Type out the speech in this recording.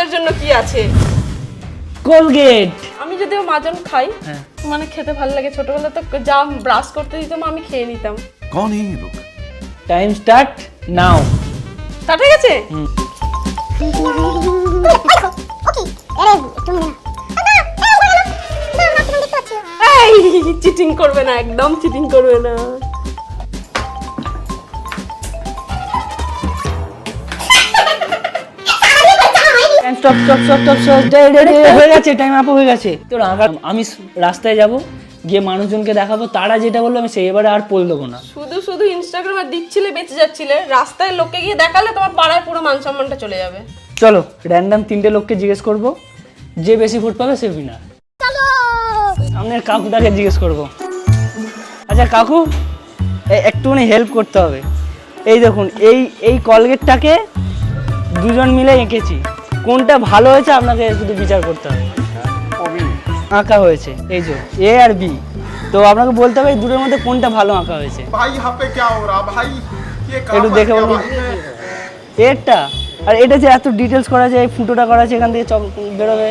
এটার জন্য কি আছে? কোলগেট। আমি যদিও মাজন খাই, মানে খেতে ভালো লাগে। ছোটবেলা তো যা ব্রাশ করতে দিতাম আমি খেয়ে নিতাম। कौन है ये लोग? Time start now. স্টার্ট হয়ে গেছে? এই চিটিং করবে না, একদম চিটিং করবে না। Stop stop stop stop stop, হয়ে গেছে, টাইম আপ হয়ে গেছে। তো আমি রাস্তায় যাব, গিয়ে মানুষজনকে দেখাবো, তারা যেটা বললো আমি সেই, এবারে আর পোল দেবো না। শুধু শুধু ইনস্টাগ্রামে দিচ্ছিলে, বেঁচে যাচ্ছিলে, রাস্তায় লোককে গিয়ে দেখালে তোমার পাড়ায় পুরো মান সম্মানটা চলে যাবে। চলো র্যান্ডাম 3টে লোককে জিজ্ঞেস করব, যে বেশি ভোট পাবে সে উইনার। সামনের কাকুটাকে জিজ্ঞেস করব। আচ্ছা কাকু, একটুখানি হেল্প করতে হবে। এই দেখুন, এই কলগেটটাকে দুজন মিলে এঁকেছি, কোনটা ভালো হয়েছে আপনাকে শুধু বিচার করতে হবে। আঁকা হয়েছে এই যে এ আর বি, তো আপনাকে বলতে হবে এই দুটোর মধ্যে কোনটা ভালো আঁকা হয়েছে। भाई यहाँ पे क्या हो रहा भाई? ये একটু দেখে বলুন। এরটা আর এটা যে এত ডিটেলস করা আছে, এই ফুটোটা করা আছে, এখান থেকে বেরোবে।